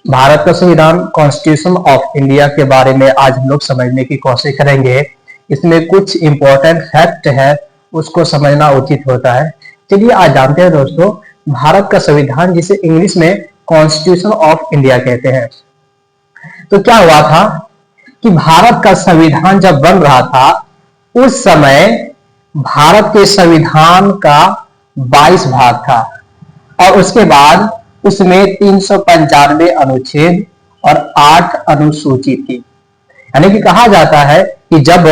भारत का संविधान constitution of India के बारे में आज हम लोग समझने की कोशिश करेंगे। इसमें कुछ इंपॉर्टेंट फैक्ट है, उसको समझना उचित होता है। चलिए आज जानते हैं दोस्तों, भारत का संविधान जिसे इंग्लिश में कॉन्स्टिट्यूशन ऑफ इंडिया कहते हैं। तो क्या हुआ था कि भारत का संविधान जब बन रहा था उस समय भारत के संविधान का 22 भाग था और उसके बाद उसमें 395 अनुच्छेद और 8 अनुसूची थी। यानी कि कहा जाता है कि जब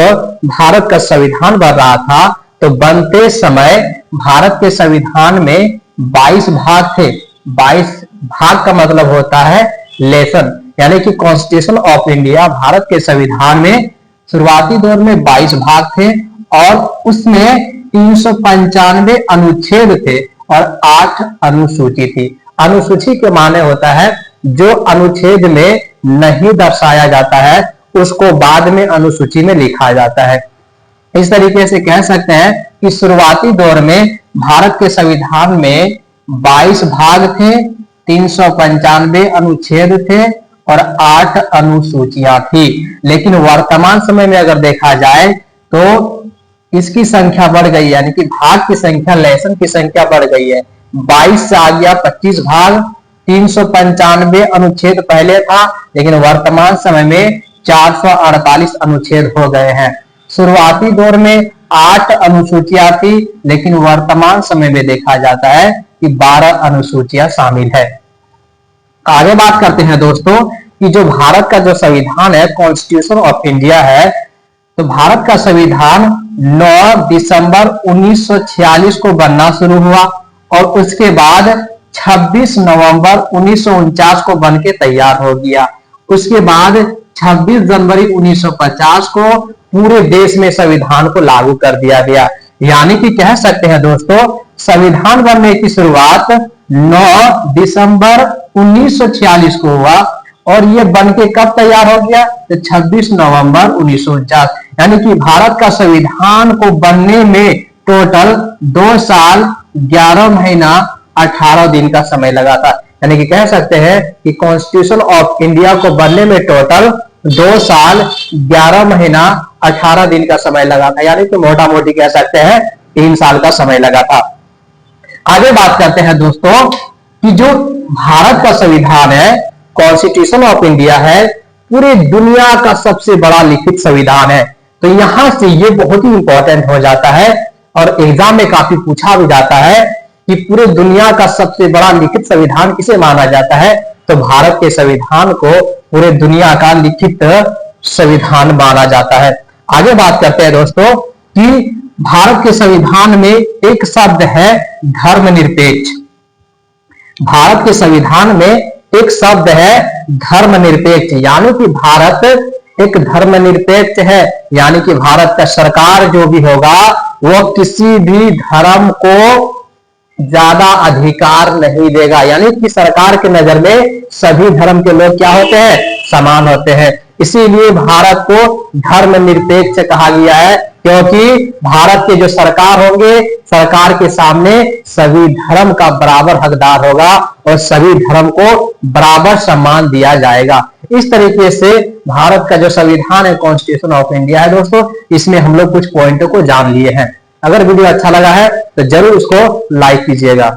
भारत का संविधान बन रहा था तो बनते समय भारत के संविधान में 22 भाग थे। 22 भाग का मतलब होता है लेसन, यानी कि कॉन्स्टिट्यूशन ऑफ इंडिया भारत के संविधान में शुरुआती दौर में 22 भाग थे और उसमें 395 अनुच्छेद थे और 8 अनुसूची थी। अनुसूची के माने होता है जो अनुच्छेद में नहीं दर्शाया जाता है उसको बाद में अनुसूची में लिखा जाता है। इस तरीके से कह सकते हैं कि शुरुआती दौर में भारत के संविधान में 22 भाग थे, 395 अनुच्छेद थे और 8 अनुसूचियां थी। लेकिन वर्तमान समय में अगर देखा जाए तो इसकी संख्या बढ़ गई, यानी कि भाग की संख्या, लेसन की संख्या बढ़ गई है। 22 से आ गया 25 भाग, 395 अनुच्छेद पहले था लेकिन वर्तमान समय में 448 अनुच्छेद हो गए हैं। शुरुआती दौर में 8 अनुसूचियां थी लेकिन वर्तमान समय में देखा जाता है कि 12 अनुसूचियां शामिल है। आगे बात करते हैं दोस्तों कि जो भारत का जो संविधान है कॉन्स्टिट्यूशन ऑफ इंडिया है, तो भारत का संविधान 9 दिसंबर 1946 को बनना शुरू हुआ और उसके बाद 26 नवंबर 1949 को बन के तैयार हो गया। उसके बाद 26 जनवरी 1950 को पूरे देश में संविधान को लागू कर दिया गया। यानी कि कह सकते हैं दोस्तों, संविधान बनने की शुरुआत 9 दिसंबर 1946 को हुआ और ये बन के कब तैयार हो गया, तो 26 नवंबर 1949। यानी कि भारत का संविधान को बनने में टोटल 2 साल 11 महीना 18 दिन का समय लगा था। यानी कि कह सकते हैं कि कॉन्स्टिट्यूशन ऑफ इंडिया को बनने में टोटल 2 साल 11 महीना 18 दिन का समय लगा था। यानी कि मोटा मोटी कह सकते हैं 3 साल का समय लगा था। आगे बात करते हैं दोस्तों कि जो भारत का संविधान है कॉन्स्टिट्यूशन ऑफ इंडिया है, पूरी दुनिया का सबसे बड़ा लिखित संविधान है। तो यहां से ये बहुत ही इंपॉर्टेंट हो जाता है और एग्जाम में काफी पूछा भी जाता है कि पूरे दुनिया का सबसे बड़ा लिखित संविधान किसे माना जाता है, तो भारत के संविधान को पूरे दुनिया का लिखित संविधान माना जाता है। आगे बात करते हैं दोस्तों कि भारत के संविधान में एक शब्द है धर्मनिरपेक्ष। भारत के संविधान में एक शब्द है धर्मनिरपेक्ष, यानी कि भारत एक धर्मनिरपेक्ष है। यानी कि भारत का सरकार जो भी होगा वो किसी भी धर्म को ज्यादा अधिकार नहीं देगा। यानी कि सरकार के नजर में सभी धर्म के लोग क्या होते हैं, समान होते हैं। इसीलिए भारत को धर्मनिरपेक्ष कहा गया है, क्योंकि भारत के जो सरकार होंगे, सरकार के सामने सभी धर्म का बराबर हकदार होगा और सभी धर्म को बराबर सम्मान दिया जाएगा। इस तरीके से भारत का जो संविधान है कॉन्स्टिट्यूशन ऑफ इंडिया है दोस्तों, इसमें हम लोग कुछ पॉइंटों को जान लिए हैं। अगर वीडियो अच्छा लगा है तो जरूर उसको लाइक कीजिएगा।